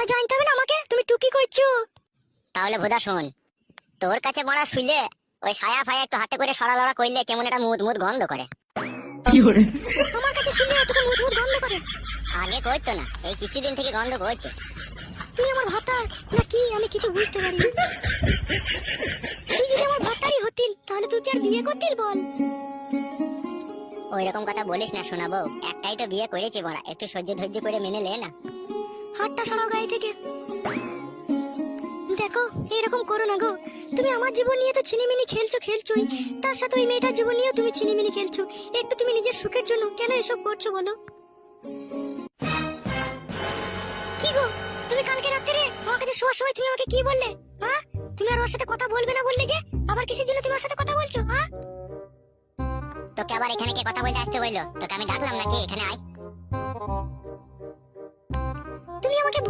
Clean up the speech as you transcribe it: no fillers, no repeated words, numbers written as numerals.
তা জানতে হবে না আমাকে তুমি টুকি করছো? তাহলে ভোদা শোন, তোর কাছে বড়া শুইলে ওই ছায়া ফায়া একটু হাতে করে সরালড়া করলে কেমন একটা মুদ মুদ গন্ধ করে। আমার কাছে শুনলে এতক্ষণ মুদ মুদ গন্ধ করে? আগে করতো না, এই কিছুদিন থেকে গন্ধ করছে। তুই আমার ভাতা না কি আমি কিছু বুঝতে পারি না। তুই যদি আমার ভাতারই হতিল তাহলে তুই কি আর বিয়ে করতিল বল? ওই রকম কথা বলিস না শোনাবো, একটাই তো বিয়ে করেছি বড়া, একটু সহ্য ধৈর্য করে মেনে লে না। হাতটা সরাও গায়ে থেকে। দেখো এরকম করো না গো, তুমি আমার জীবন নিয়ে তো ছিনিমিনি খেলছোই, তার সাথে ওই মেয়েটার জীবন নিয়েও তুমি ছিনিমিনি খেলছো। একটু তুমি নিজের সুখের জন্য কেন এসব করছো বলো? কি গো, তুমি কালকে রাত্রে আমার কাছে শোয়ার সময় তুমি আমাকে কি বললে? হ্যাঁ, তুমি আর ওর সাথে কথা বলবে না বললে যে, আবার কিসের জন্য তুমি ওর সাথে কথা বলছো? হ্যাঁ, তোকে আবার এখানে কে কথা বলতে আসতে বললো? তোকে আমি ডাকলাম নাকি? এখানে আয়। তুমি আমাকে